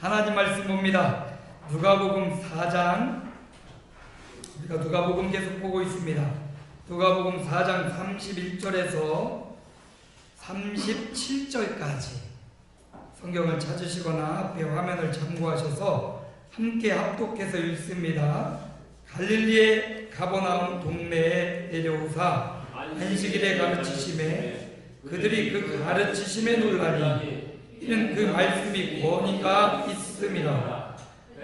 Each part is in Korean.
하나님 말씀 봅니다. 누가복음 4장, 우리가 누가복음 계속 보고 있습니다. 누가복음 4장 31절에서 37절까지 성경을 찾으시거나 앞에 화면을 참고하셔서 함께 합독해서 읽습니다. 갈릴리의 가버나움 동네에 내려오사 안식일에 가르치심에 그들이 그 가르치심에 놀라니 이는 그 말씀이 권위가 있음이라.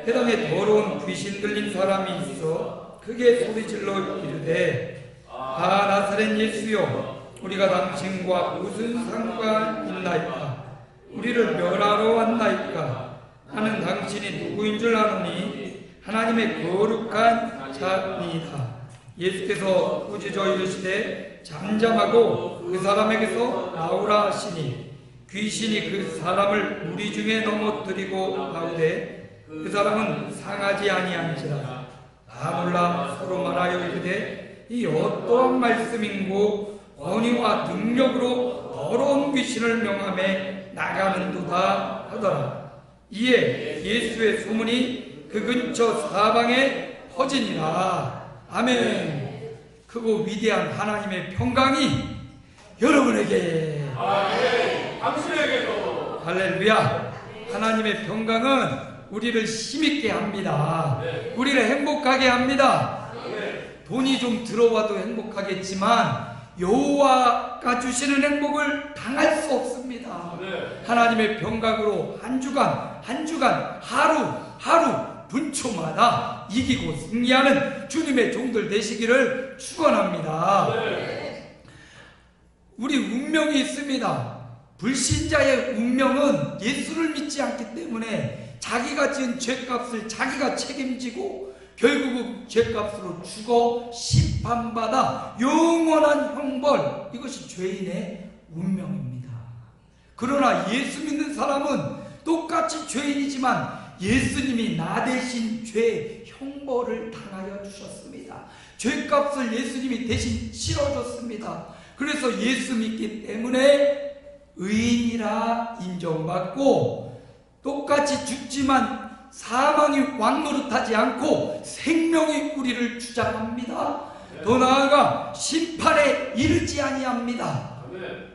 해당에 더러운 귀신 들린 사람이 있어 크게 소리질러 이르되 아 나사렛 예수여 우리가 당신과 무슨 상관 있나이까? 우리를 멸하러 왔나이까? 하는 당신이 누구인 줄 아노니 하나님의 거룩한 자니이다. 예수께서 꾸짖어 이르시되 잠잠하고 그 사람에게서 나오라 하시니 귀신이 그 사람을 무리 중에 넘어뜨리고 나오되 그 사람은 상하지 아니한지라. 다 놀라 서로 말하여 이르되 이 어떠한 말씀인고 권위와 능력으로 더러운 귀신을 명함에 나가는도다 하더라. 이에 예수의 소문이 그 근처 사방에 퍼지니라. 아멘. 크고 위대한 하나님의 평강이 여러분에게, 당신에게도. 할렐루야. 하나님의 평강은 우리를 힘있게 합니다. 우리를 행복하게 합니다. 돈이 좀 들어와도 행복하겠지만 여호와가 주시는 행복을 당할 수 없습니다. 하나님의 평강으로 한 주간 하루 분초마다 이기고 승리하는 주님의 종들 되시기를 축원합니다. 우리 운명이 있습니다. 불신자의 운명은 예수를 믿지 않기 때문에 자기가 지은 죄값을 자기가 책임지고 결국은 죄값으로 죽어 심판받아 영원한 형벌, 이것이 죄인의 운명입니다. 그러나 예수 믿는 사람은 똑같이 죄인이지만 예수님이 나 대신 죄 형벌을 당하여 주셨습니다. 죄값을 예수님이 대신 치러줬습니다. 그래서 예수 믿기 때문에 의인이라 인정받고 똑같이 죽지만 사망이 왕노릇하지 않고 생명이 우리를 주장합니다. 더 나아가 심판에 이르지 아니합니다.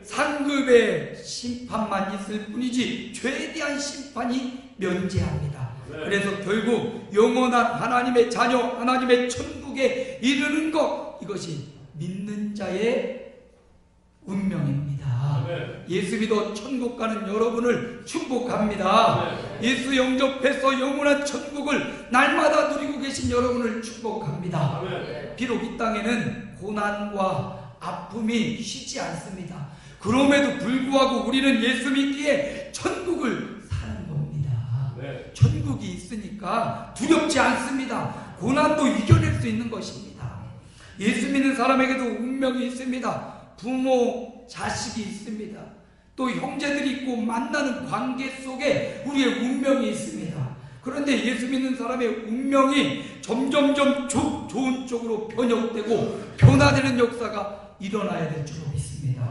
상급의 심판만 있을 뿐이지 죄에 대한 심판이 면제합니다. 그래서 결국 영원한 하나님의 자녀, 하나님의 천국에 이르는 것, 이것이 믿는 자의 운명입니다. 예수 믿어 천국 가는 여러분을 축복합니다. 예수 영접해서 영원한 천국을 날마다 누리고 계신 여러분을 축복합니다. 비록 이 땅에는 고난과 아픔이 쉬지 않습니다. 그럼에도 불구하고 우리는 예수 믿기에 천국을 사는 겁니다. 천국이 있으니까 두렵지 않습니다. 고난도 이겨낼 수 있는 것입니다. 예수 믿는 사람에게도 운명이 있습니다. 부모, 자식이 있습니다. 또 형제들이 있고 만나는 관계 속에 우리의 운명이 있습니다. 그런데 예수 믿는 사람의 운명이 점점점 좋은 쪽으로 변형되고 변화되는 역사가 일어나야 될 줄로 믿습니다.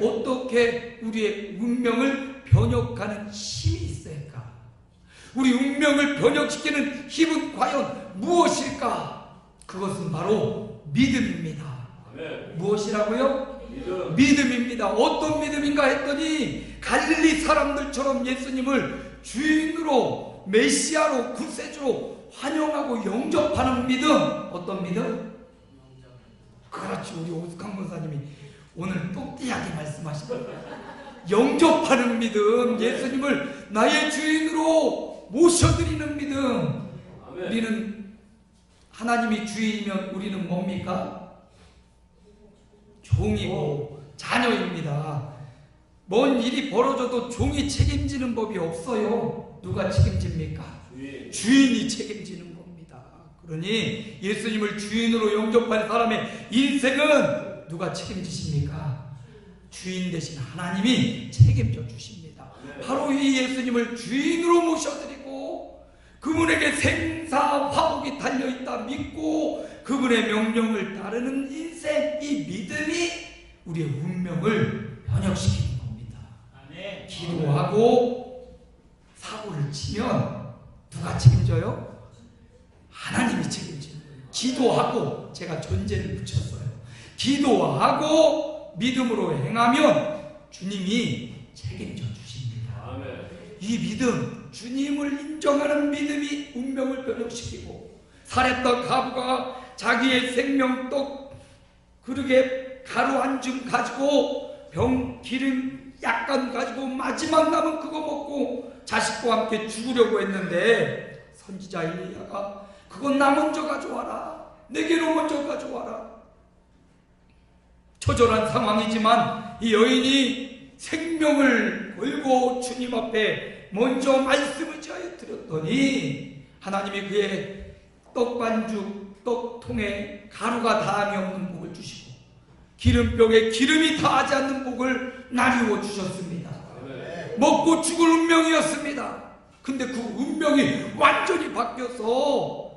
어떻게 우리의 운명을 변혁하는 힘이 있을까? 우리 운명을 변혁시키는 힘은 과연 무엇일까? 그것은 바로 믿음입니다. 무엇이라고요? 믿음입니다. 어떤 믿음인가 했더니 갈릴리 사람들처럼 예수님을 주인으로, 메시아로, 구세주로 환영하고 영접하는 믿음. 어떤 믿음? 그렇죠. 우리 오숙한 권사님이 오늘 똑띠하게 말씀하시더라고요. 영접하는 믿음, 예수님을 나의 주인으로 모셔드리는 믿음. 우리는 하나님이 주인이면 우리는 뭡니까? 종이고 자녀입니다. 뭔 일이 벌어져도 종이 책임지는 법이 없어요. 누가 책임집니까? 주인이 책임지는 겁니다. 그러니 예수님을 주인으로 영접한 사람의 인생은 누가 책임지십니까? 주인 대신 하나님이 책임져 주십니다. 바로 이 예수님을 주인으로 모셔드리고 그분에게 생사화복이 달려있다 믿고 그분의 명령을 따르는 인생, 이 믿음이 우리의 운명을 변혁시키는 겁니다. 기도하고 사고를 치면 누가 책임져요? 하나님이 책임지는 거예요. 기도하고, 제가 전제를 붙였어요. 기도하고 믿음으로 행하면 주님이 책임져 주십니다. 아멘. 이 믿음, 주님을 인정하는 믿음이 운명을 변혁시키고, 사렙다 과부가 자기의 생명떡 그릇에 가루 한 줌 가지고 기름 약간 가지고 마지막 남은 그거 먹고 자식과 함께 죽으려고 했는데, 선지자 엘리야가 그건 나 먼저 가져와라, 내게로 먼저 가져와라. 처절한 상황이지만 이 여인이 생명을 걸고 주님 앞에 먼저 말씀을 지하여 드렸더니, 하나님이 그의 떡반죽 떡통에 가루가 닿음이 없는 복을 주시고, 기름병에 기름이 닿지 않는 복을 나누어 주셨습니다. 먹고 죽을 운명이었습니다. 근데 그 운명이 완전히 바뀌어서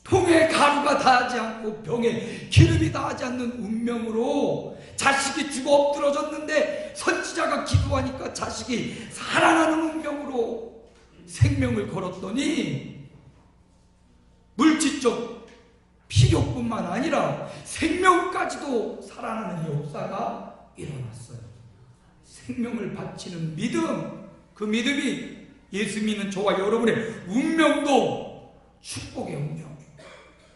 통에 가루가 닿지 않고 병에 기름이 닿지 않는 운명으로 자식이 죽어 엎드러졌는데, 선지자가 기도하니까 자식이 살아나는 운명으로 생명을 걸었더니, 물질적 필요뿐만 아니라 생명까지도 살아나는 역사가 일어났어요. 생명을 바치는 믿음, 그 믿음이 예수 믿는 저와 여러분의 운명도 축복의 운명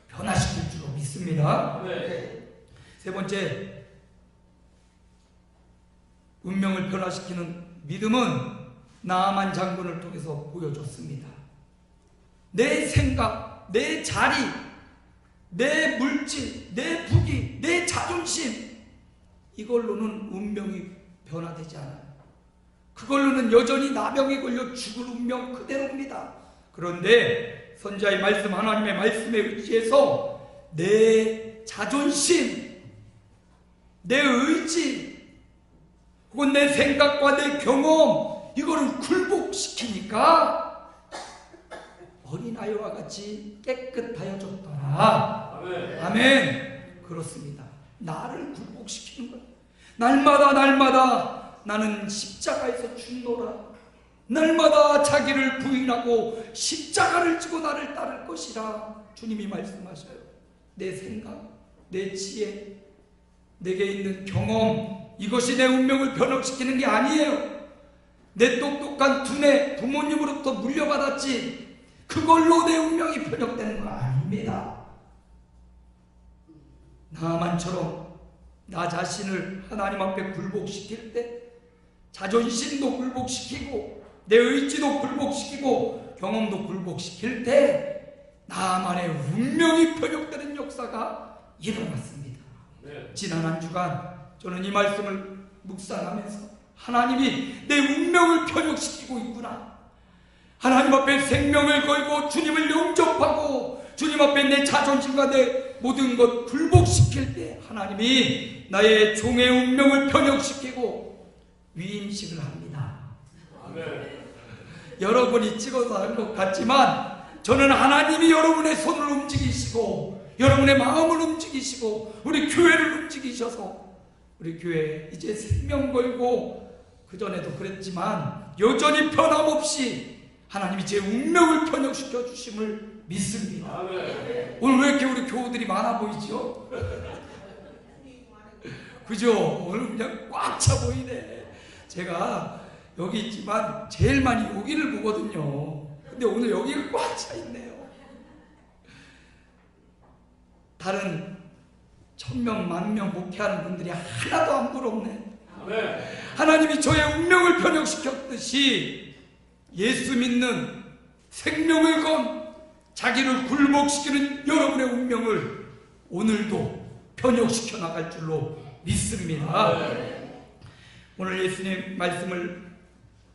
변화시킬 줄로 믿습니다. 네. 세 번째, 운명을 변화시키는 믿음은 나아만 장군을 통해서 보여줬습니다. 내 생각, 내 자리, 내 물질, 내 부귀, 내 자존심, 이걸로는 운명이 변화되지 않아요. 그걸로는 여전히 나병에 걸려 죽을 운명 그대로입니다. 그런데 선지자의 말씀, 하나님의 말씀에 의지해서 내 자존심, 내 의지, 혹은 내 생각과 내 경험, 이거를 굴복시키니까 어린아이와 같이 깨끗하여졌더라. 아멘. 아멘. 그렇습니다. 나를 굴복시키는 거예요. 날마다 나는 십자가에서 죽노라. 날마다 자기를 부인하고 십자가를 지고 나를 따를 것이라 주님이 말씀하셔요. 내 생각, 내 지혜, 내게 있는 경험, 이것이 내 운명을 변혁시키는 게 아니에요. 내 똑똑한 두뇌, 부모님으로부터 물려받았지, 그걸로 내 운명이 변혁되는 거 아닙니다. 나만처럼 나 자신을 하나님 앞에 굴복시킬 때, 자존심도 굴복시키고 내 의지도 굴복시키고 경험도 굴복시킬 때, 나만의 운명이 변혁되는 역사가 일어났습니다. 네. 지난 한 주간 저는 이 말씀을 묵상하면서 하나님이 내 운명을 변혁시키고 있구나, 하나님 앞에 생명을 걸고 주님을 영접하고 주님 앞에 내 자존심과 내 모든 것 굴복시킬 때 하나님이 나의 종의 운명을 변혁시키고 위임식을 합니다. 아멘. 여러분이 찍어서 한 것 같지만 저는 하나님이 여러분의 손을 움직이시고 여러분의 마음을 움직이시고 우리 교회를 움직이셔서 우리 교회 이제 생명 걸고, 그전에도 그랬지만 여전히 변함없이 하나님이 제 운명을 변혁시켜 주심을 믿습니다. 아멘. 오늘 왜 이렇게 우리 교우들이 많아 보이죠? 그죠? 오늘 그냥 꽉 차 보이네. 제가 여기 있지만 제일 많이 여기를 보거든요. 근데 오늘 여기가 꽉 차 있네요. 다른 1000명, 10,000명 목회하는 분들이 하나도 안 부럽네. 아멘. 하나님이 저의 운명을 변혁시켰듯이 예수 믿는, 생명을 건 자기를 굴복시키는 여러분의 운명을 오늘도 변혁시켜 나갈 줄로 믿습니다. 네. 오늘 예수님 말씀을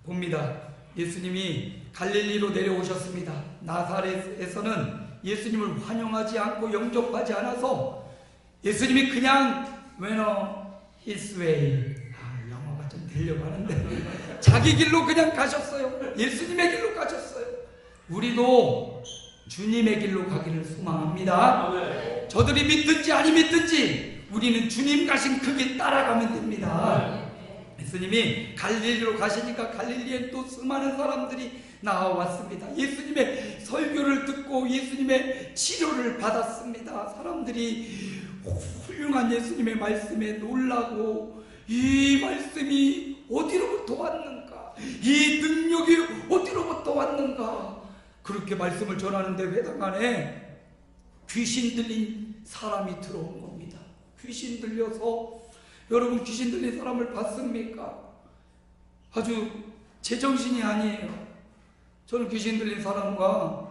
봅니다. 예수님이 갈릴리로 내려오셨습니다. 나사렛에서는 예수님을 환영하지 않고 영접하지 않아서 예수님이 그냥 went his way, 영어가 좀 되려고 하는데 자기 길로 그냥 가셨어요. 예수님의 길로 가셨어요. 우리도 주님의 길로 가기를 소망합니다. 네. 저들이 믿든지 아니 믿든지 우리는 주님 가신 그 길 따라가면 됩니다. 네. 예수님이 갈릴리로 가시니까 갈릴리엔 또 수많은 사람들이 나왔습니다. 예수님의 설교를 듣고 예수님의 치료를 받았습니다. 사람들이 훌륭한 예수님의 말씀에 놀라고, 이 말씀이 어디로부터 왔는가, 이 능력이 어디로부터 왔는가, 그렇게 말씀을 전하는데 회당 안에 귀신 들린 사람이 들어온 겁니다. 귀신 들려서, 여러분 귀신 들린 사람을 봤습니까? 아주 제정신이 아니에요. 저는 귀신 들린 사람과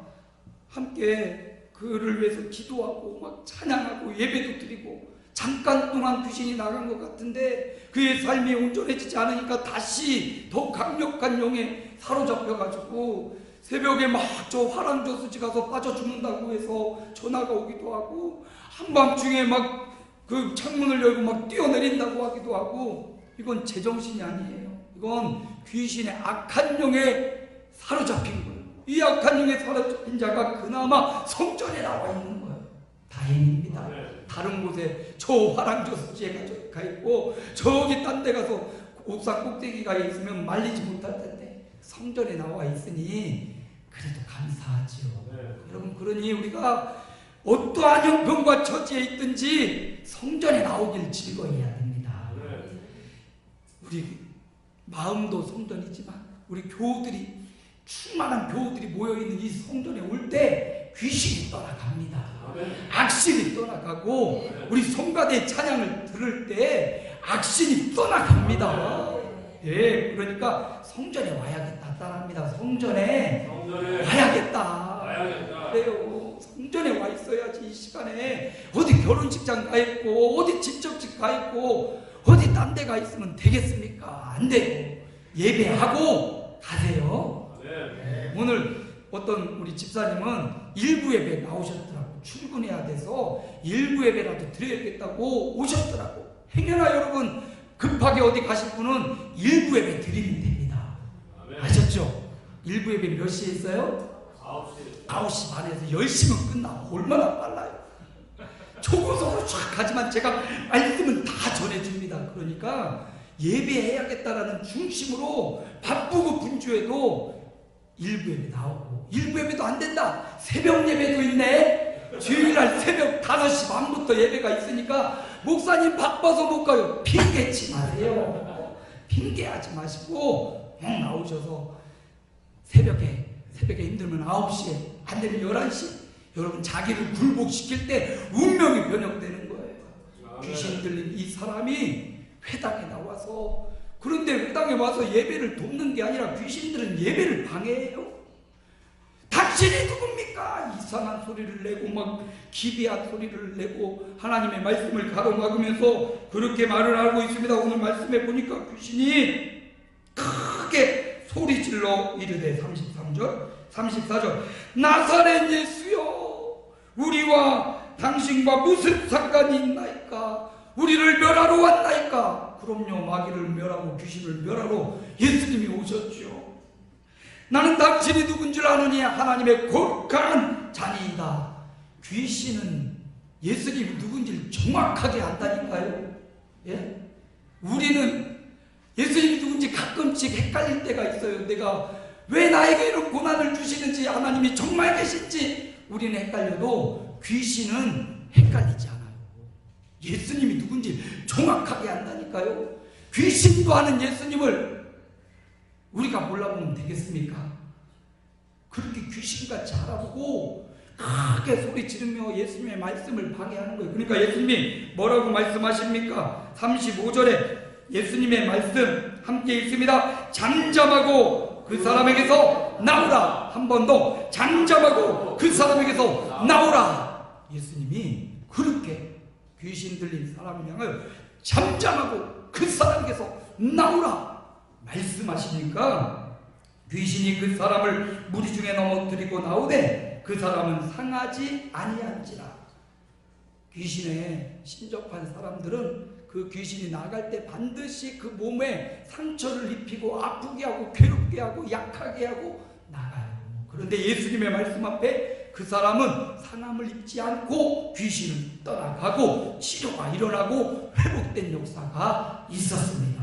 함께 그를 위해서 기도하고 막 찬양하고 예배도 드리고, 잠깐 동안 귀신이 나간 것 같은데 그의 삶이 온전해지지 않으니까 다시 더 강력한 영에 사로잡혀가지고 새벽에 막 저 화랑저수지 가서 빠져 죽는다고 해서 전화가 오기도 하고, 한밤중에 막 그 창문을 열고 막 뛰어내린다고 하기도 하고, 이건 제정신이 아니에요. 이건 귀신의 악한 영에 사로잡힌 거예요. 이 악한 영에 사로잡힌 자가 그나마 성전에 나와 있는 거예요. 다행입니다. 다른 곳에 저 화랑저수지에 가 있고 저기 딴 데 가서 옥상 꼭대기가 있으면 말리지 못할 텐데 성전에 나와 있으니 그래도 감사하지요. 여러분, 그러니 우리가 어떠한 형편과 처지에 있든지 성전에 나오길 즐거워해야 됩니다. 우리 마음도 성전이지만 우리 교우들이, 충만한 교우들이 모여있는 이 성전에 올 때 귀신이 떠나갑니다. 악신이 떠나가고, 우리 성가대 찬양을 들을 때 악신이 떠나갑니다. 예, 그러니까 성전에 와야겠다 따라합니다. 성전에 와야겠다. 그래요. 성전에 와 있어야지. 이 시간에 어디 결혼식장 가 있고 어디 친척집 가 있고 어디 딴 데 가 있으면 되겠습니까? 안 되고 예배하고 가세요. 오늘 어떤 우리 집사님은 일부 예배 나오셨더라고. 출근해야 돼서 일부 예배라도 드려야겠다고 오셨더라고. 행여나 여러분 급하게 어디 가실 분은 일부 예배 드리면 됩니다. 아셨죠? 일부 예배 몇 시에 있어요? 9시 반에서 10시면 끝나. 얼마나 빨라요. 초고속으로 쫙 가지만 제가 말씀은 다 전해줍니다. 그러니까 예배해야겠다라는 중심으로 바쁘고 분주해도 일부 예배 나오고, 일부 예배도 안 된다, 새벽 예배도 있네. 주일날 새벽 5시 반부터 예배가 있으니까 목사님 바빠서 못 가요. 핑계치 마세요. 핑계하지 마시고 나오셔서 새벽에 힘들면 9시에, 안 되면 11시, 여러분 자기를 굴복시킬 때 운명이 변형되는 거예요. 귀신 들린 이 사람이 회당에 나와서, 그런데 회당에 와서 예배를 돕는 게 아니라 귀신들은 예배를 방해해요. 당신이 누굽니까? 이상한 소리를 내고 막 기비한 소리를 내고 하나님의 말씀을 가로막으면서 그렇게 말을 하고 있습니다. 오늘 말씀에 보니까 귀신이 크게 소리질러 이르되 33절 34절 나사렛 예수여, 우리와 당신과 무슨 상관이 있나이까? 우리를 멸하러 왔나이까? 그럼요, 마귀를 멸하고 귀신을 멸하러 예수님이 오셨죠. 나는 당신이 누군 줄 아느냐? 하나님의 거룩한 자니이다. 귀신은 예수님이 누군지를 정확하게 안다니까요. 예? 우리는 예수님이 누군지 가끔씩 헷갈릴 때가 있어요. 내가 왜 나에게 이런 고난을 주시는지, 하나님이 정말 계신지 우리는 헷갈려도 귀신은 헷갈리지 않아요. 예수님이 누군지 정확하게 안다니까요. 귀신도 아는 예수님을 우리가 몰라보면 되겠습니까? 그렇게 귀신같이 알아보고 크게 소리 지르며 예수님의 말씀을 방해하는 거예요. 그러니까 예수님이 뭐라고 말씀하십니까? 35절에 예수님의 말씀 함께 있습니다. 잠잠하고 그 사람에게서 나오라. 한 번 더, 잠잠하고 그 사람에게서 나오라. 예수님이 그렇게 귀신 들린 사람을 향하여 잠잠하고 그 사람에게서 나오라 말씀하시니까, 귀신이 그 사람을 무리 중에 넘어뜨리고 나오되 그 사람은 상하지 아니한지라. 귀신에 신접한 사람들은 그 귀신이 나갈 때 반드시 그 몸에 상처를 입히고 아프게 하고 괴롭게 하고 약하게 하고 나가요. 그런데 예수님의 말씀 앞에 그 사람은 상함을 입지 않고 귀신은 떠나가고 치료가 일어나고 회복된 역사가 있었습니다.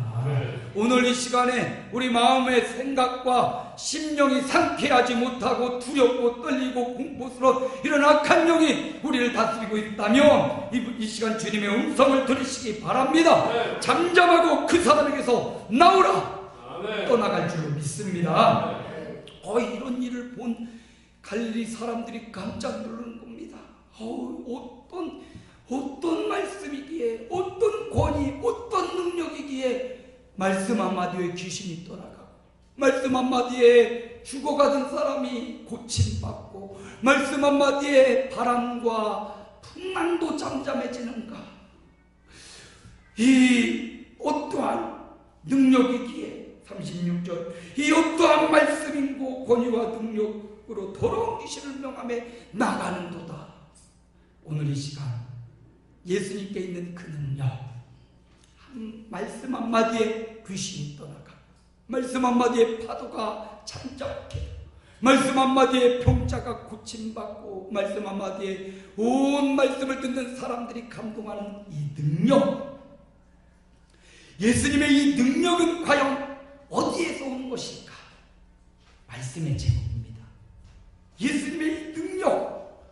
오늘 이 시간에 우리 마음의 생각과 심령이 상쾌하지 못하고 두렵고 떨리고 공포스러운 이런 악한 영이 우리를 다스리고 있다면 이 시간 주님의 음성을 들으시기 바랍니다. 잠잠하고 그 사람에게서 나오라. 떠나갈 줄 믿습니다. 이런 일을 본 갈릴리 사람들이 깜짝 놀라는 겁니다. 어떤 말씀이기에, 어떤 권위, 어떤 능력이기에 말씀 한마디에 귀신이 떠나가고, 말씀 한마디에 죽어가던 사람이 고침받고, 말씀 한마디에 바람과 풍랑도 잠잠해지는가? 이 어떠한 능력이기에 36절 이 어떠한 말씀이고 권위와 능력으로 더러운 귀신을 명함에 나가는도다. 오늘 이 시간 예수님께 있는 그 능력, 말씀 한마디에 귀신이 떠나가, 말씀 한마디에 파도가 잠잠케, 말씀 한마디에 병자가 고침받고, 말씀 한마디에 온 말씀을 듣는 사람들이 감동하는 이 능력, 예수님의 이 능력은 과연 어디에서 오는 것일까? 말씀의 제목입니다. 예수님의 이 능력,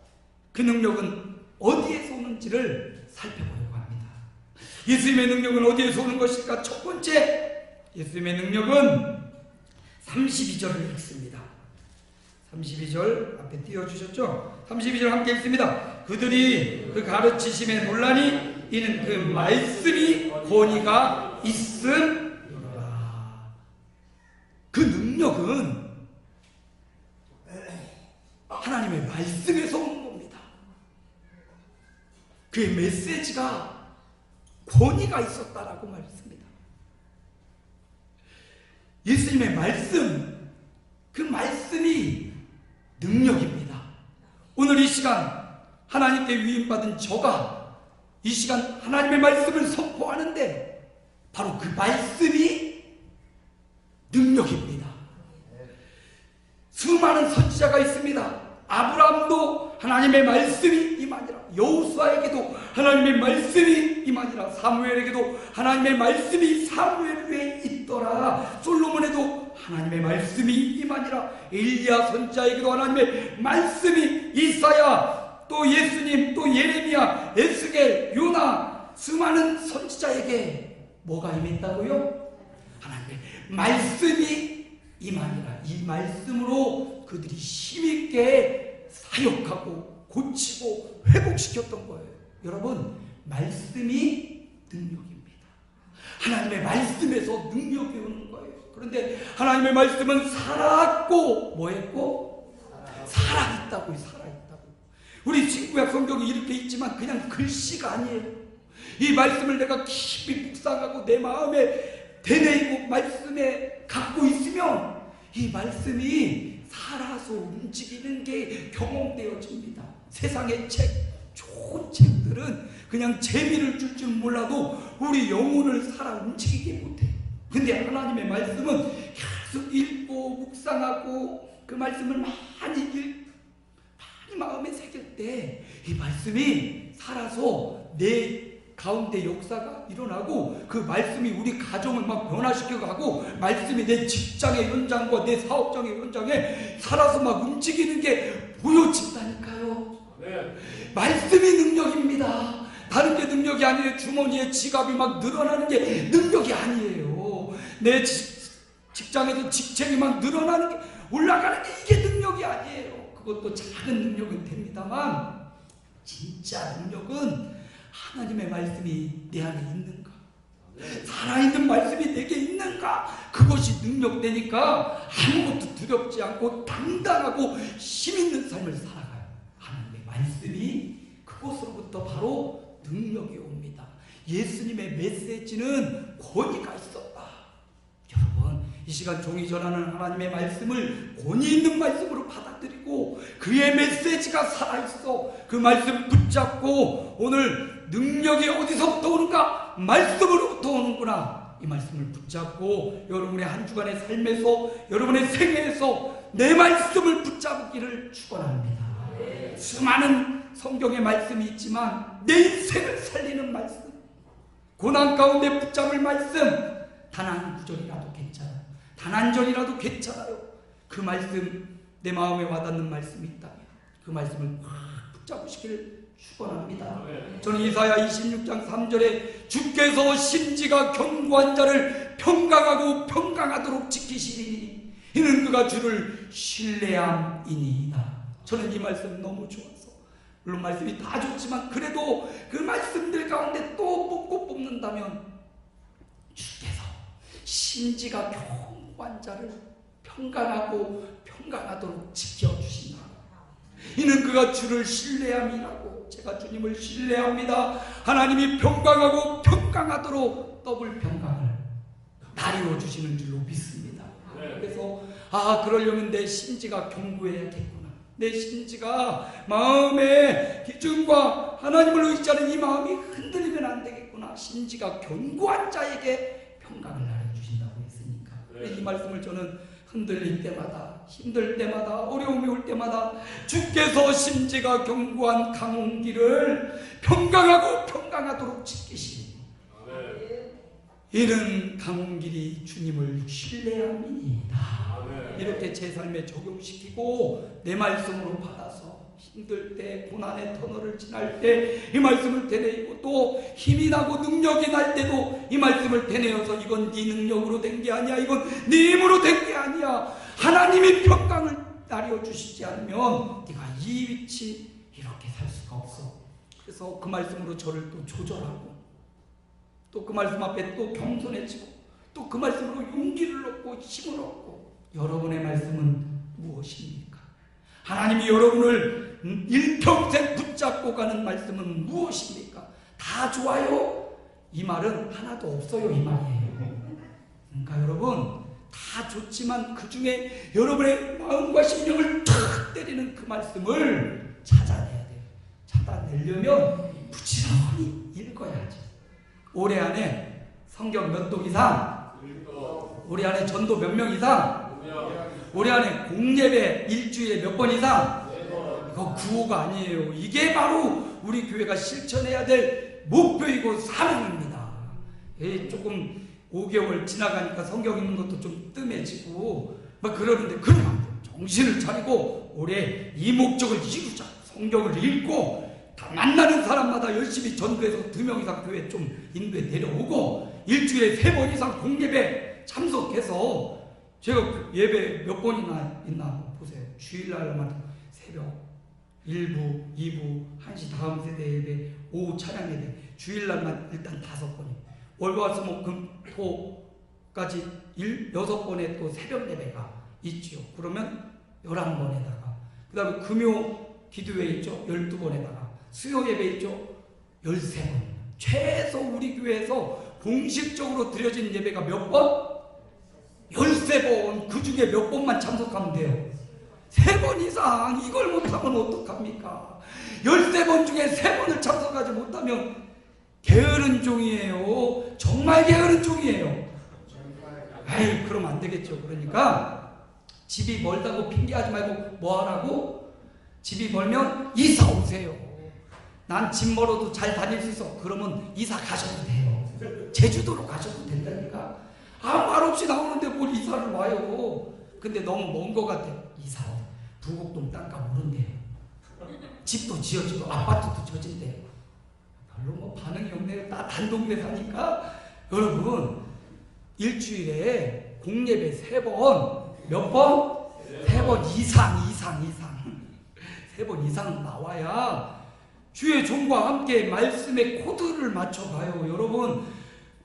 그 능력은 어디에서 오는지를 살펴보려고 합니다. 예수님의 능력은 어디에서 오는 것일까? 첫 번째, 예수님의 능력은 32절을 읽습니다. 32절 앞에 띄워주셨죠? 32절 함께 읽습니다. 그들이 그 가르치심에 논란이 이는 그 말씀이 권위가 있음이로라. 그 능력은 하나님의 말씀에서 오는 겁니다. 그의 메시지가 권위가 있었다라고 말했습니다. 예수님의 말씀, 그 말씀이 능력입니다. 오늘 이 시간 하나님께 위임받은 저가 이 시간 하나님의 말씀을 선포하는데 바로 그 말씀이 능력입니다. 수많은 선지자가 있습니다. 아브라함도 하나님의 말씀이 임하니라, 여호수아에게도 하나님의 말씀이 임하니라, 사무엘에게도 하나님의 말씀이 사무엘 위에 있더라, 솔로몬에도 하나님의 말씀이 임하니라, 엘리야 선지자에게도 하나님의 말씀이, 이사야, 또 예수님, 또 예레미야, 에스겔, 요나, 수많은 선지자에게 뭐가 임했다고요? 하나님의 말씀이 임하니라. 이 말씀으로 그들이 힘있게 사역하고 고치고 회복시켰던 거예요. 여러분, 말씀이 능력입니다. 하나님의 말씀에서 능력이 오는 거예요. 그런데 하나님의 말씀은 살아있고 뭐했고? 살아있다고요. 살아있다고. 우리 친구야 성경이 이렇게 있지만 그냥 글씨가 아니에요. 이 말씀을 내가 깊이 묵상하고 내 마음에 되뇌이고 말씀에 갖고 있으면 이 말씀이 살아서 움직이는 게 경험되어집니다. 세상의 책, 좋은 책들은 그냥 재미를 줄 줄 몰라도 우리 영혼을 살아 움직이게 못해요. 근데 하나님의 말씀은 계속 읽고 묵상하고 그 말씀을 많이 마음에 새길 때 이 말씀이 살아서 내 가운데 역사가 일어나고 그 말씀이 우리 가정을 막 변화시켜가고 말씀이 내 직장의 현장과 내 사업장의 현장에 살아서 막 움직이는 게 보여진다니까요. 네. 말씀이 능력입니다. 다른 게 능력이 아니에요. 주머니에 지갑이 막 늘어나는 게 능력이 아니에요. 내 직장에서 직책이 막 늘어나는 게 올라가는 게 이게 능력이 아니에요. 그것도 작은 능력은 됩니다만 진짜 능력은 하나님의 말씀이 내 안에 있는가? 살아있는 말씀이 내게 있는가? 그것이 능력되니까 아무것도 두렵지 않고 당당하고 힘있는 삶을 살아가요. 하나님의 말씀이 그곳으로부터 바로 능력이 옵니다. 예수님의 메시지는 권위가 있었다. 여러분, 이 시간 종이 전하는 하나님의 말씀을 권위 있는 말씀으로 받아들이고 그의 메시지가 살아있어 그 말씀 붙잡고 오늘 능력이 어디서부터 오는가? 말씀으로부터 오는구나. 이 말씀을 붙잡고 여러분의 한 주간의 삶에서 여러분의 생애에서 내 말씀을 붙잡기를 축원합니다. 수많은 성경의 말씀이 있지만 내 인생을 살리는 말씀, 고난 가운데 붙잡을 말씀, 단 한 구절이라도 괜찮아요. 단 한 절이라도 괜찮아요. 그 말씀, 내 마음에 와닿는 말씀이 있다면 그 말씀을 확 붙잡으시길 축원합니다. 저는 이사야 26장 3절에 주께서 심지가 견고한 자를 평강하고 평강하도록 지키시리니 이는 그가 주를 신뢰함이니이다. 저는 이 말씀 너무 좋아서, 물론 말씀이 다 좋지만 그래도 그 말씀들 가운데 또 뽑는다면 주께서 심지가 견고한 자를 평강하고 평강하도록 지켜주신다. 이는 그가 주를 신뢰함이라고. 제가 주님을 신뢰합니다. 하나님이 평강하고 평강하도록 더블 평강을 나누어 주시는 줄로 믿습니다. 그래서 그러려면 내 심지가 견고해야겠구나. 내 심지가 마음의 기준과 하나님을 의지하는 이 마음이 흔들리면 안 되겠구나. 심지가 견고한 자에게 평강을 나눠주신다고 했으니까. 이 말씀을 저는 흔들릴 때마다, 힘들 때마다, 어려움이 올 때마다 주께서 심지가 견고한 강홍기를 평강하고 평강하도록 지키시니 이는 강홍길이 주님을 신뢰함이니이다. 이렇게 제 삶에 적용시키고 내 말씀으로 받아서 힘들 때, 고난의 터널을 지날 때 이 말씀을 되뇌이고, 또 힘이 나고 능력이 날 때도 이 말씀을 되뇌어서 이건 네 능력으로 된 게 아니야, 이건 네 힘으로 된 게 아니야, 하나님이 평강을 나려 주시지 않으면 네가 이 위치 이렇게 살 수가 없어. 그래서 그 말씀으로 저를 또 조절하고, 또 그 말씀 앞에 또 겸손해지고, 또 그 말씀으로 용기를 얻고 힘을 얻고. 여러분의 말씀은 무엇입니까? 하나님이 여러분을 일평생 붙잡고 가는 말씀은 무엇입니까? 다 좋아요? 이 말은 하나도 없어요, 이 말이에요. 그러니까 여러분, 다 좋지만 그 중에 여러분의 마음과 심령을 탁 때리는 그 말씀을 찾아내야 돼요. 찾아내려면 부지런히 읽어야죠. 올해 안에 성경 몇 독 이상, 올해 안에 전도 몇 명 이상, 올해 안에 공예배 일주일에 몇 번 이상. 이거 구호가 아니에요. 이게 바로 우리 교회가 실천해야 될 목표이고 사명입니다. 조금 5개월 지나가니까 성경 읽는 것도 좀 뜸해지고 막 그러는데, 그냥 정신을 차리고 올해 이 목적을 이루자. 성경을 읽고 다 만나는 사람마다 열심히 전도해서 2명 이상 교회 좀 인도에 내려오고, 일주일에 3번 이상 공예배 참석해서, 제가 예배 몇 번이나 있나 보세요. 주일날만 새벽 1부, 2부, 1시 다음 세대 예배, 오후 찬양 예배, 주일날만 일단 5번이, 월화수목금토까지 6번에 또 새벽 예배가 있죠. 그러면 11번에다가, 그 다음에 금요 기도회 있죠. 12번에다가 수요 예배 있죠. 13번. 최소 우리 교회에서 공식적으로 드려진 예배가 몇 번? 13번. 그 중에 몇 번만 참석하면 돼요. 3번 이상. 이걸 못하면 어떡합니까? 13번 중에 3번을 참석하지 못하면 게으른 종이에요. 정말 게으른 종이에요. 에이, 그러면 안 되겠죠. 그러니까 집이 멀다고 핑계하지 말고 뭐 하라고? 집이 멀면 이사 오세요. 난 집 멀어도 잘 다닐 수 있어. 그러면 이사 가셔도 돼요. 제주도로 가셔도 된다니까. 아무 말 없이 나오는데 뭘 이사를 와요. 근데 너무 먼 것 같아. 이사 부곡동 땅값 오른대요. 집도 지어지고 아파트도 져진대요. 별로 뭐 반응이 없네요. 나 단동네 사니까. 여러분, 일주일에 공예배 3번, 몇 번? 3번 이상 3번 이상 나와야 주의 종과 함께 말씀의 코드를 맞춰가요.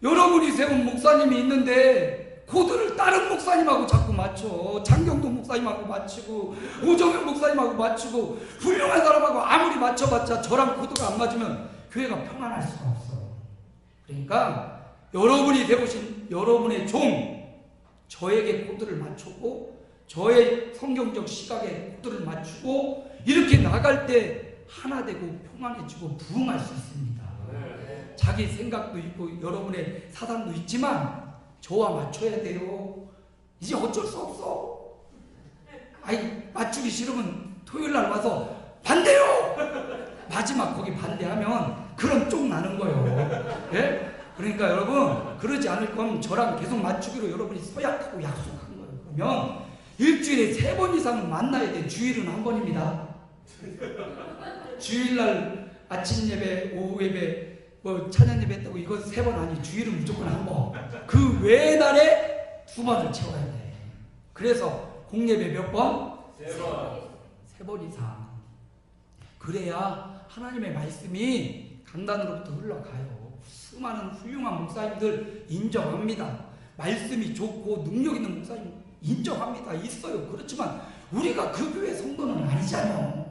여러분이 세운 목사님이 있는데 코드를 다른 목사님하고 자꾸 맞춰. 장경도 목사님하고 맞추고, 오정현 목사님하고 맞추고, 훌륭한 사람하고 아무리 맞춰봤자 저랑 코드가 안 맞으면 교회가 평안할 수가 없어. 그러니까 여러분이 세우신 여러분의 종, 저에게 코드를 맞추고, 저의 성경적 시각에 코드를 맞추고, 이렇게 나갈 때 하나 되고 평안해지고 부흥할 수 있습니다. 자기 생각도 있고 여러분의 사상도 있지만 저와 맞춰야 돼요. 이제 어쩔 수 없어. 맞추기 싫으면 토요일날 와서 반대요. 마지막 거기 반대하면 그럼 쫑 나는 거예요. 예? 그러니까 여러분 그러지 않을 거면 저랑 계속 맞추기로 여러분이 서약하고 약속한 거예요. 그러면 일주일에 3번 이상은 만나야 돼. 주일은 1번입니다. 주일날 아침 예배, 오후 예배, 뭐 찬양 예배 했다고 이거 3번 아니. 주일은 무조건 1번. 그 외의 날에 2번을 채워야 돼. 그래서 공예배 몇 번? 3번. 3번 이상. 그래야 하나님의 말씀이 강단으로부터 흘러가요. 수많은 훌륭한 목사님들 인정합니다. 말씀이 좋고 능력 있는 목사님 인정합니다. 있어요. 그렇지만 우리가 그 교회 성도는 아니잖아요.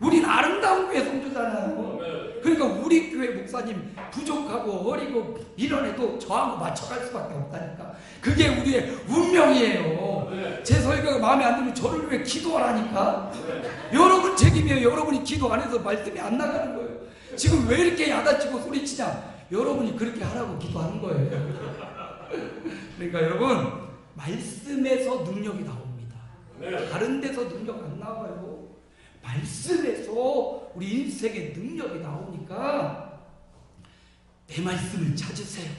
우린 아름다운 교회 성도잖아요. 그러니까 우리 교회 목사님 부족하고 어리고 미련해도 저하고 맞춰갈 수밖에 없다니까. 그게 우리의 운명이에요. 제 설교가 마음에 안 들면 저를 위해 기도하라니까. 여러분 책임이에요. 여러분이 기도 안 해서 말씀이 안 나가는 거예요. 지금 왜 이렇게 야단치고 소리치냐. 여러분이 그렇게 하라고 기도하는 거예요. 그러니까 여러분 말씀에서 능력이 나옵니다. 다른 데서 능력 안 나와요. 말씀에서 우리 인생의 능력이 나오니까 내 말씀을 찾으세요.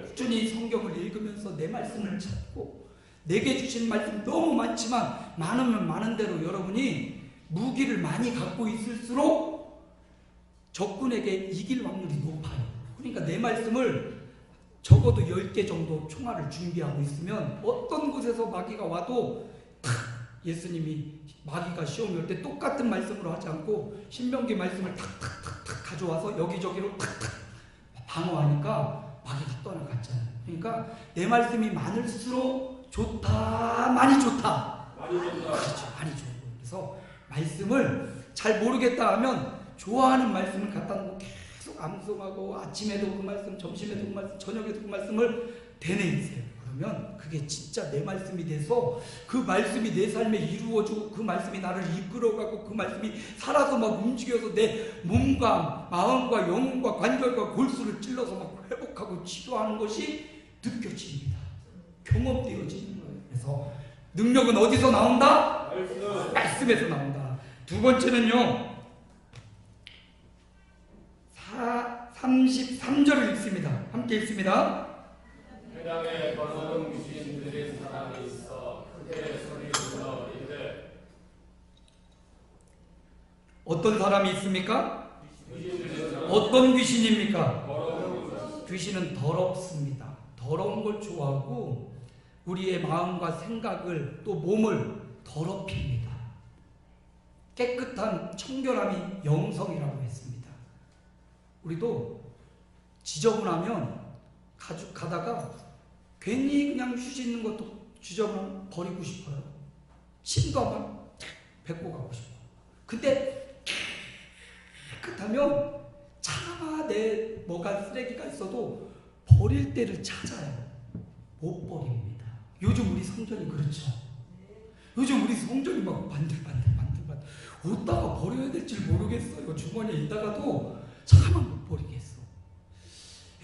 꾸준히 성경을 읽으면서 내 말씀을 찾고 내게 주신 말씀 너무 많지만 많으면 많은 대로 여러분이 무기를 많이 갖고 있을수록 적군에게 이길 확률이 높아요. 그러니까 내 말씀을 적어도 10개 정도 총알을 준비하고 있으면 어떤 곳에서 마귀가 와도 탁 예수님이 마귀가 시험이 올 때 똑같은 말씀으로 하지 않고 신명기 말씀을 탁탁탁탁 가져와서 여기저기로 탁탁 방어하니까 마귀가 떠나갔잖아요. 그러니까 내 말씀이 많을수록 좋다, 많이 좋다. 그렇죠, 많이 좋은 거예요. 그래서 말씀을 잘 모르겠다 하면 좋아하는 말씀을 갖다 놓고 계속 암송하고 아침에도 그 말씀, 점심에도 그 말씀, 저녁에도 그 말씀을 되뇌이세요. 그러면 그게 진짜 내 말씀이 돼서 그 말씀이 내 삶에 이루어지고 그 말씀이 나를 이끌어가고 그 말씀이 살아서 막 움직여서 내 몸과 마음과 영혼과 관절과 골수를 찔러서 막 회복하고 치료하는 것이 느껴집니다. 경험되어지는 거예요. 그래서 능력은 어디서 나온다? 말씀에서 나온다. 두 번째는요. 33절을 읽습니다. 함께 읽습니다. 회당에 거는 귀신 들린 사람이 있어 크게 소리 질러 이르되. 어떤 사람이 있습니까? 어떤 귀신입니까? 귀신은 더럽습니다. 더러운 걸 좋아하고 우리의 마음과 생각을 또 몸을 더럽힙니다. 깨끗한 청결함이 영성이라고 했습니다. 우리도 지저분하면 가다가 괜히 그냥 휴지 있는 것도 지저분하면 버리고 싶어요. 침도 한번 뱉고 가고 싶어요. 근데 깨끗하면 차마 내 뭐가 쓰레기가 있어도 버릴 때를 찾아요. 못 버립니다. 요즘 우리 성전이 그렇죠. 요즘 우리 성전이 막 반들반들 어디다가 버려야 될지 모르겠어요. 주머니에 있다가도 차마 못 버리겠어.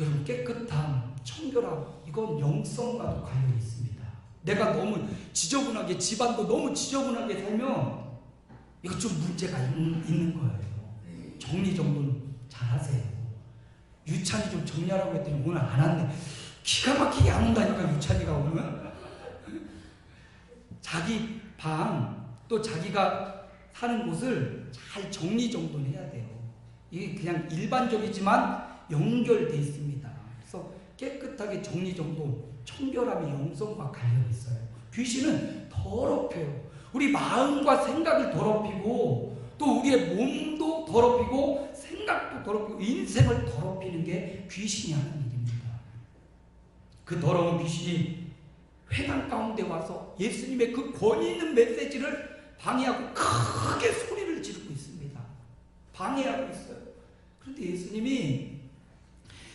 여러분 깨끗함, 청결함 이건 영성과도 관련이 있습니다. 내가 너무 지저분하게 집안도 너무 지저분하게 살면 이거 좀 문제가 있는 거예요. 정리정돈 잘 하세요. 유찬이 좀 정리하라고 했더니 오늘 안 왔네. 기가 막히게 안 온다니까 유찬이가 오면. 자기 방 또 자기가 사는 곳을 잘 정리정돈해야 돼요. 이게 그냥 일반적이지만 연결되어 있습니다. 그래서 깨끗하게 정리정돈, 청결함이 영성과 관련이 있어요. 귀신은 더럽혀요. 우리 마음과 생각을 더럽히고 또 우리의 몸도 더럽히고 생각도 더럽히고 인생을 더럽히는 게 귀신이 하는 일입니다. 그 더러운 귀신이 회당 가운데 와서 예수님의 그 권위 있는 메시지를 방해하고 크게 소리를 지르고 있습니다. 방해하고 있어요. 그런데 예수님이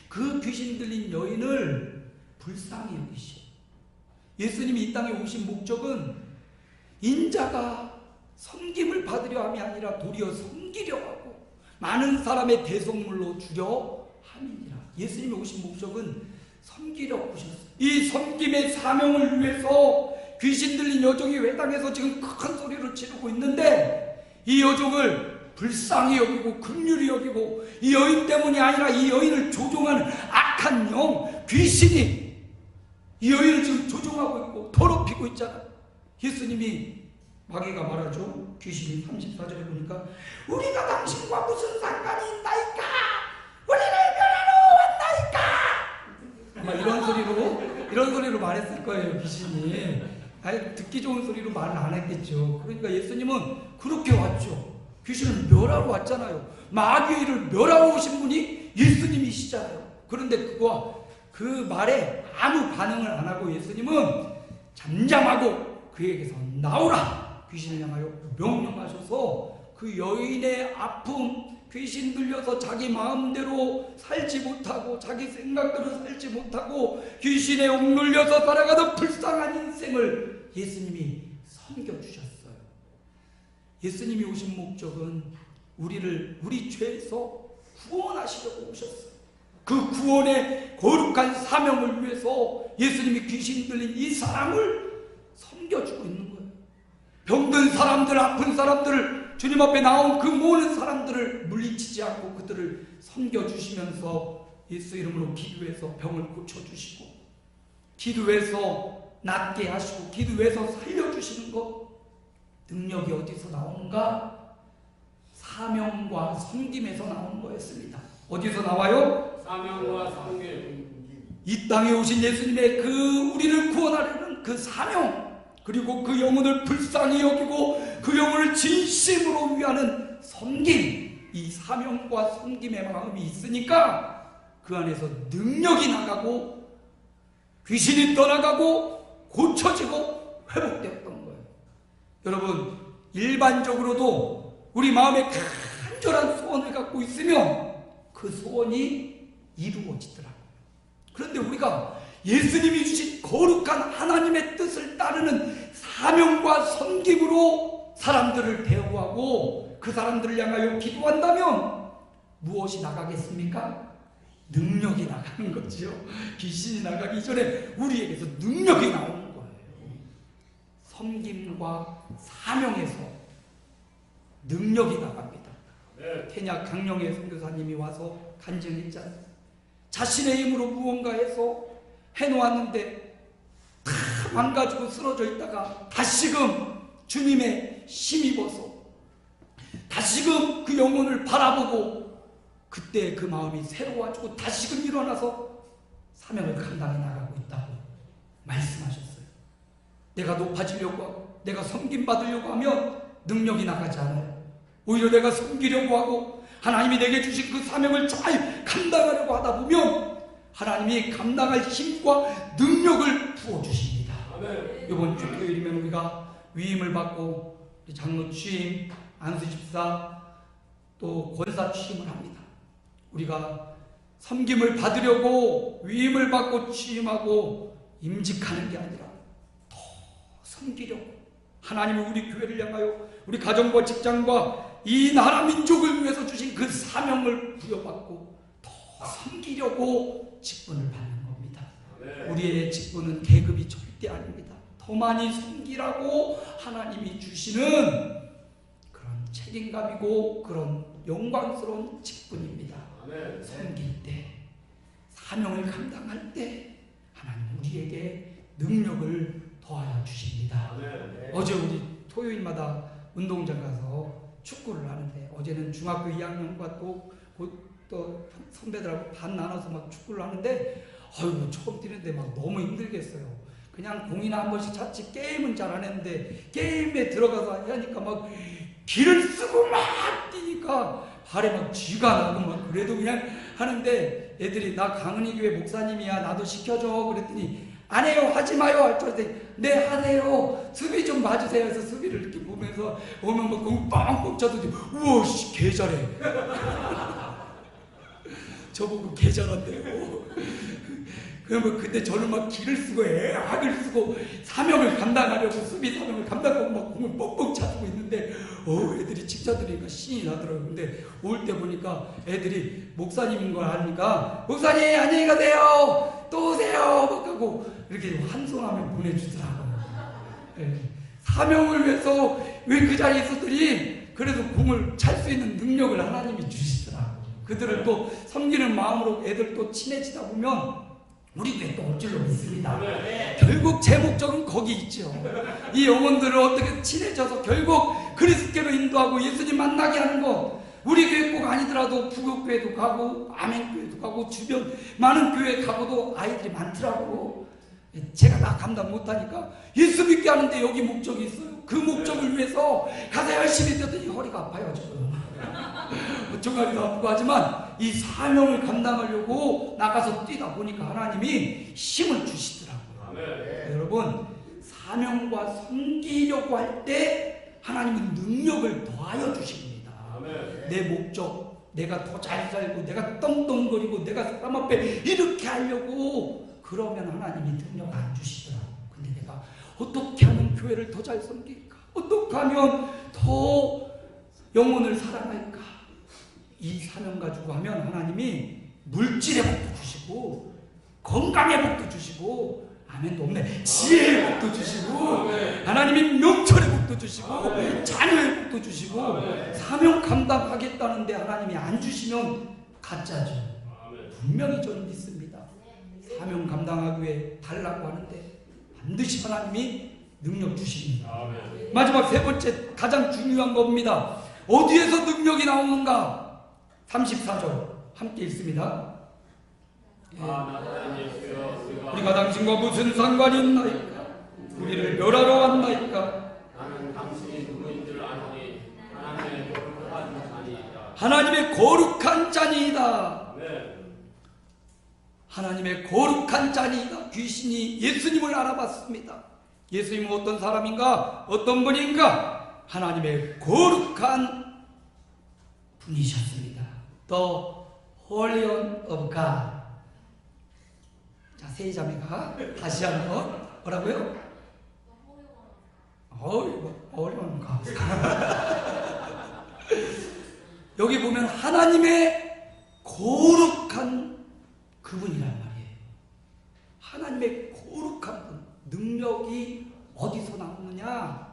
그 귀신 들린 여인을 불쌍히 여기셔. 예수님이 이 땅에 오신 목적은 인자가 섬김을 받으려 함이 아니라 도리어 섬기려 하고 많은 사람의 대속물로 주려 함이니라. 예수님이 오신 목적은 섬기려 오셨어요. 이 섬김의 사명을 위해서 귀신 들린 여종이 회당에서 지금 큰 소리로 지르고 있는데 이 여종을 불쌍히 여기고 긍휼히 여기고, 이 여인 때문이 아니라 이 여인을 조종하는 악한 영, 귀신이 이 여인을 지금 조종하고 있고 더럽히고 있잖아요. 예수님이, 마귀가 말하죠. 귀신이 34절에 보니까 우리가 당신과 무슨 상관이 있나이까? 우리를 멸하러 왔나이까? 아마 이런 소리로 말했을 거예요. 귀신이. 아니, 듣기 좋은 소리로 말을 안 했겠죠. 그러니까 예수님은 그렇게 왔죠. 귀신을 멸하러 왔잖아요. 마귀를 멸하러 오신 분이 예수님이시잖아요. 그런데 그 말에 아무 반응을 안 하고 예수님은 잠잠하고 그에게서 나오라 귀신을 향하여 명령하셔서 그 여인의 아픔, 귀신 들려서 자기 마음대로 살지 못하고 자기 생각대로 살지 못하고 귀신에 억눌려서 살아가던 불쌍한 인생을 예수님이 섬겨주셨어요. 예수님이 오신 목적은 우리를 우리 죄에서 구원하시려고 오셨어요. 그 구원의 거룩한 사명을 위해서 예수님이 귀신 들린 이 사람을 섬겨주고 있는 거예요. 병든 사람들, 아픈 사람들을, 주님 앞에 나온 그 모든 사람들을 물리치지 않고 그들을 섬겨주시면서 예수 이름으로 기도해서 병을 고쳐주시고, 기도해서 낫게 하시고, 기도해서 살려주시는 것, 능력이 어디서 나오는가? 사명과 섬김에서 나오는 거였습니다. 어디서 나와요? 사명과 섬김. 이 땅에 오신 예수님의 그 우리를 구원하려는 그 사명, 그리고 그 영혼을 불쌍히 여기고 그 영혼을 진심으로 위하는 섬김, 이 사명과 섬김의 마음이 있으니까 그 안에서 능력이 나가고 귀신이 떠나가고 고쳐지고 회복되었던 거예요. 여러분, 일반적으로도 우리 마음에 간절한 소원을 갖고 있으면 그 소원이 이루어지더라고요. 그런데 우리가 예수님이 주신 거룩한 하나님의 뜻을 따르는 사명과 섬김으로 사람들을 대우하고 그 사람들을 향하여 기도한다면 무엇이 나가겠습니까? 능력이 나가는 거죠. 귀신이 나가기 전에 우리에게서 능력이 나오는 거예요. 섬김과 사명에서 능력이 나갑니다. 케냐 강령의 선교사님이 와서 간증했잖아요. 자신의 힘으로 무언가 해서 해놓았는데 다 망가지고 쓰러져 있다가 다시금 주님의 힘입어서 다시금 그 영혼을 바라보고 그때 그 마음이 새로워지고 다시금 일어나서 사명을 감당해 나가고 있다고 말씀하셨어요. 내가 높아지려고 하고 내가 섬김받으려고 하면 능력이 나가지 않아요. 오히려 내가 섬기려고 하고 하나님이 내게 주신 그 사명을 잘 감당하려고 하다 보면 하나님이 감당할 힘과 능력을 부어주십니다. 이번 주 토요일이면 우리가 위임을 받고 장로 취임, 안수 집사, 또 권사 취임을 합니다. 우리가 섬김을 받으려고 위임을 받고 취임하고 임직하는 게 아니라 더 섬기려고 하나님은 우리 교회를 향하여 우리 가정과 직장과 이 나라 민족을 위해서 주신 그 사명을 부여받고 더 섬기려고 직분을 받는 겁니다. 우리의 직분은 계급이 절대 아닙니다. 더 많이 섬기라고 하나님이 주시는 그런 책임감이고 그런 영광스러운 직분입니다. 섬길 때, 사명을 감당할 때 하나님 우리에게 능력을 더하여 주십니다. 어제 우리 토요일마다 운동장 가서 축구를 하는데 어제는 중학교 2학년과 또 선배들하고 반 나눠서 막 축구를 하는데 아이고 처음 뛰는데 막 너무 힘들겠어요. 그냥 공이나 한 번씩 찼지 게임은 잘 안 했는데 게임에 들어가서 하니까 막 기를 쓰고 막 뛰니까 발에 막 쥐가 나고 막 그래도 그냥 하는데 애들이 나 강은희 교회 목사님이야 나도 시켜줘 그랬더니 안 해요 하지 마요 할 줄 알았더니 네 하세요 수비 좀 봐주세요 해서 수비를 이렇게 보면서 오면 뭐 공 뻥뻥 쳐도 우와 씨 개 잘해 저보고 개 잘한대요. 그러면 그때 저는 막 기를 쓰고 애학을 쓰고 사명을 감당하려고 수비 사명을 감당하고 막 공을 뻑뻑 차고 있는데 애들이 직자들이니까 신이 나더라고요. 근데 올 때 보니까 애들이 목사님인 걸 아니까 목사님 안녕히 가세요 또 오세요 막 하고 이렇게 한손하면 보내주더라고요. 네. 사명을 위해서 왜 그 자리에 있었더니 그래도 공을 찰 수 있는 능력을 하나님이 주시더라고요. 그들을 또 섬기는 마음으로 애들 또 친해지다 보면 우리 교회 또 올 줄로 믿습니다. 결국 제 목적은 거기 있죠. 이 영혼들을 어떻게 친해져서 결국 그리스도로 인도하고 예수님 만나게 하는 것. 우리 교회 꼭 아니더라도 부교교회도 가고 아멘교회도 가고 주변 많은 교회 가고도 아이들이 많더라고. 제가 다 감당 못하니까 예수 믿게 하는데 여기 목적이 있어요. 그 목적을 위해서 가서 열심히 뛰었더니 허리가 아파요 지금. 종아리도 아프고 하지만 이 사명을 감당하려고 나가서 뛰다 보니까 하나님이 힘을 주시더라고요. 아멘. 여러분 사명과 섬기려고 할 때 하나님은 능력을 더하여 주십니다. 아멘. 내 목적, 내가 더 잘 살고 내가 떵떵거리고 내가 사람 앞에 이렇게 하려고 그러면 하나님이 능력 안 주시더라고. 근데 내가 어떻게 하면 교회를 더 잘 섬길까? 어떻게 하면 더 영혼을 사랑할까? 이 사명 가지고 하면 하나님이 물질의 복도 주시고 건강의 복도 주시고 아멘도 없네. 지혜의 복도 주시고 하나님이 명철의 복도 주시고 자녀의 복도 주시고 사명 감당하겠다는데 하나님이 안 주시면 가짜죠. 분명히 저는 믿습니다. 사명 감당하기 위해 달라고 하는데 반드시 하나님이 능력 주십니다. 마지막 세 번째 가장 중요한 겁니다. 어디에서 능력이 나오는가? 34절 함께 읽습니다. 우리가 당신과 무슨 상관이 있나이까? 우리를 멸하러 왔나이까? 나는 당신이 누구인 줄 아노니 하나님의 거룩한 자니이다. 하나님의 거룩한 자니이다. 네. 하나님의 거룩한 자니이다. 귀신이 예수님을 알아봤습니다. 예수님은 어떤 사람인가? 어떤 분인가? 하나님의 거룩한 분이셨습니다. The Holy One of God. 자, 세자매가 다시 한번 뭐라고요? 어려운 거. 여기 보면 하나님의 거룩한 그분이란 말이에요. 하나님의 거룩한 분. 능력이 어디서 나오느냐?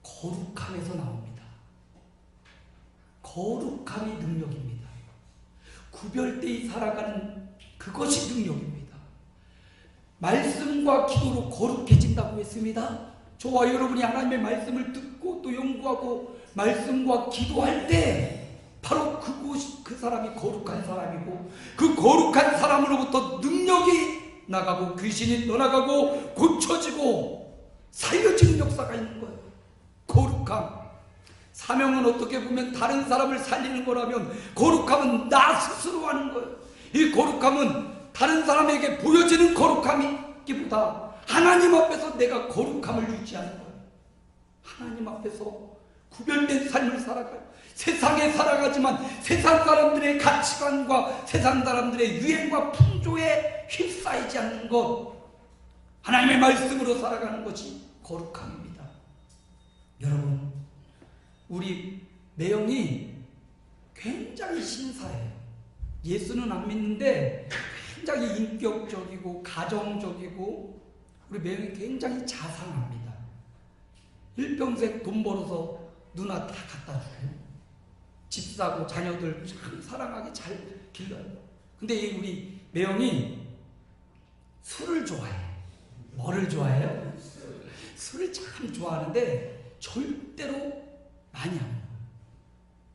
거룩함에서 나옵니다. 거룩함이 능력입니다. 구별되이 살아가는 그것이 능력입니다. 말씀과 기도로 거룩해진다고 했습니다. 저와 여러분이 하나님의 말씀을 듣고 또 연구하고 말씀과 기도할 때 바로 그곳이 그 사람이 거룩한 사람이고 그 거룩한 사람으로부터 능력이 나가고 귀신이 떠나가고 고쳐지고 살려지는 역사가 있는 거예요. 거룩함. 사명은 어떻게 보면 다른 사람을 살리는 거라면 거룩함은 나 스스로 하는 거예요. 이 거룩함은 다른 사람에게 보여지는 거룩함이기보다 하나님 앞에서 내가 거룩함을 유지하는 거예요. 하나님 앞에서 구별된 삶을 살아가요. 세상에 살아가지만 세상 사람들의 가치관과 세상 사람들의 유행과 풍조에 휩싸이지 않는 것, 하나님의 말씀으로 살아가는 것이 거룩함입니다. 여러분, 우리 매형이 굉장히 신사해요. 예수는 안 믿는데 굉장히 인격적이고 가정적이고 우리 매형이 굉장히 자상합니다. 일평생 돈 벌어서 누나 다 갖다 주고 집 사고 자녀들 참 사랑하게 잘 길러요. 근데 이 우리 매형이 술을 좋아해. 뭐를 좋아해요? 술을 참 좋아하는데 절대로 많이 안 먹어요.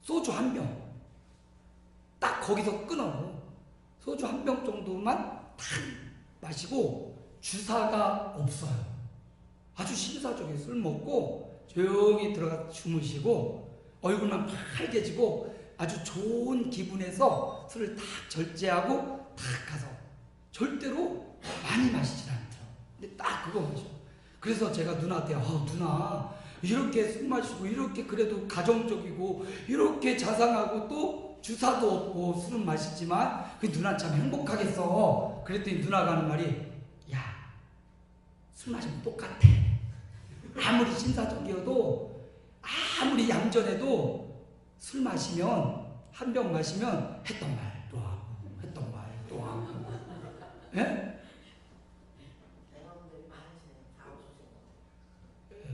소주 한 병. 딱 거기서 끊어. 소주 한 병 정도만 딱 마시고 주사가 없어요. 아주 신사적인 술 먹고 조용히 들어가 주무시고 얼굴만 빨개지고 아주 좋은 기분에서 술을 딱 절제하고 딱 가서 절대로 많이 마시질 않죠. 근데 딱 그거 마셔. 그래서 제가 누나한테 누나 이렇게 술 마시고 이렇게 그래도 가정적이고 이렇게 자상하고 또 주사도 없고 술은 마시지만 그 누나 참 행복하겠어. 그랬더니 누나가 하는 말이 야, 술 마시면 똑같아. 아무리 신사적이어도 아무리 얌전해도 술 마시면 한 병 마시면 했던 말 또 하고 했던 말 또 하고. 예?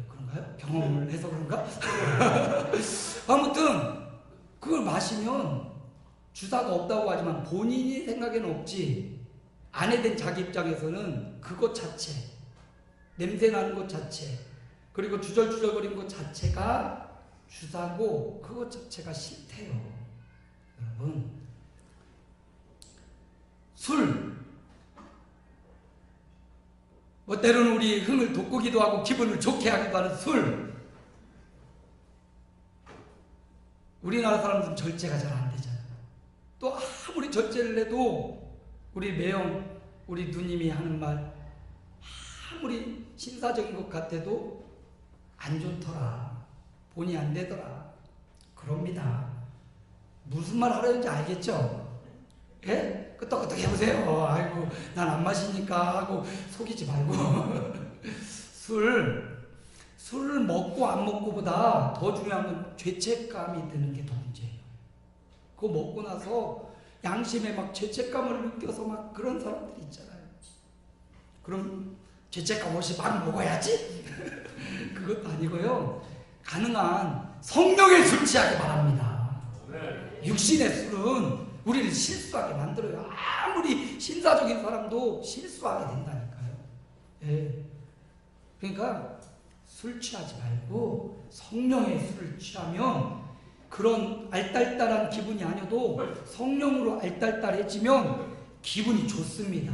그런가요? 경험을 해서 그런가? 마시면 주사가 없다고 하지만 본인이 생각에는 없지, 아내 된 자기 입장에서는 그것 자체, 냄새 나는 것 자체, 그리고 주절주절거리는 것 자체가 주사고 그것 자체가 싫대요. 여러분, 술, 뭐 때로는 우리 흥을 돋구기도 하고 기분을 좋게 하기도 하는 술, 우리나라 사람들은 절제가 잘 안 되잖아요. 또 아무리 절제를 해도 우리 매형, 우리 누님이 하는 말 아무리 신사적인 것 같아도 안 좋더라, 본이 안 되더라, 그럽니다. 무슨 말 하려는지 알겠죠? 예? 끄떡끄떡 해보세요. 아이고 난 안 마시니까 하고 속이지 말고 술을 먹고 안 먹고보다 더 중요한 건 죄책감이 드는 게 더 문제예요. 그거 먹고 나서 양심에 막 죄책감을 느껴서 막 그런 사람들이 있잖아요. 그럼 죄책감 없이 막 먹어야지? 그것도 아니고요. 가능한 성령의 술 취하기 바랍니다. 육신의 술은 우리를 실수하게 만들어요. 아무리 신사적인 사람도 실수하게 된다니까요. 예. 그러니까 술 취하지 말고 성령의 술을 취하면 그런 알딸딸한 기분이 아니어도 성령으로 알딸딸해지면 기분이 좋습니다.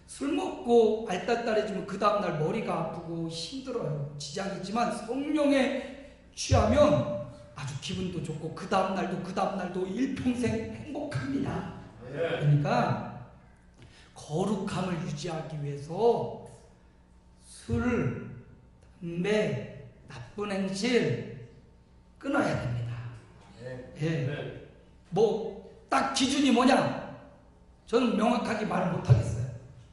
술 먹고 알딸딸해지면 그 다음날 머리가 아프고 힘들어요. 지장이지만 성령에 취하면 아주 기분도 좋고 그 다음날도 일평생 행복합니다. 그러니까 거룩함을 유지하기 위해서 술, 담배, 나쁜 행실 끊어야 됩니다. 예. 뭐 딱 기준이 뭐냐? 저는 명확하게 말 못하겠어요.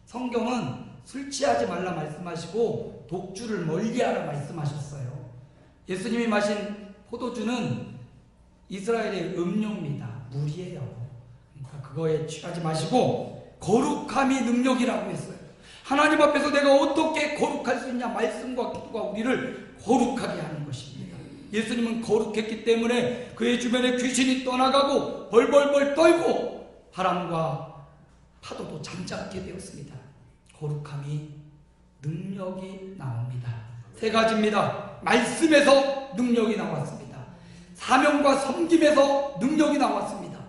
성경은 술 취하지 말라 말씀하시고 독주를 멀리하라 말씀하셨어요. 예수님이 마신 포도주는 이스라엘의 음료입니다. 물이에요. 그러니까 그거에 취하지 마시고 거룩함이 능력이라고 했어요. 하나님 앞에서 내가 어떻게 거룩할 수 있냐? 말씀과 기도가 우리를 거룩하게 하는 것입니다. 예수님은 거룩했기 때문에 그의 주변에 귀신이 떠나가고 벌벌벌 떨고 바람과 파도도 잠잠게 되었습니다. 거룩함이 능력이 나옵니다. 세 가지입니다. 말씀에서 능력이 나왔습니다. 사명과 섬김에서 능력이 나왔습니다.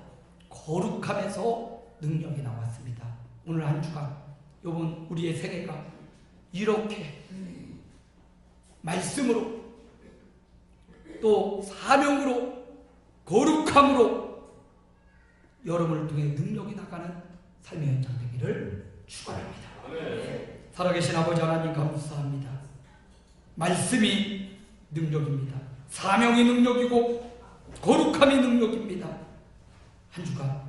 거룩함에서 능력이 나왔습니다. 오늘 한 주간 이번 우리의 생애가 이렇게 말씀으로 또 사명으로 거룩함으로 여러분을 통해 능력이 나가는 삶의 현장 되기를 축원합니다. 살아계신 아버지 하나님 감사합니다. 말씀이 능력입니다. 사명이 능력이고 거룩함이 능력입니다. 한 주간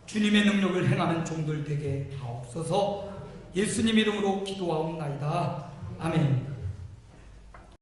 주님의 능력을 행하는 종들 되게 하옵소서. 예수님 이름으로 기도하옵나이다. 아멘.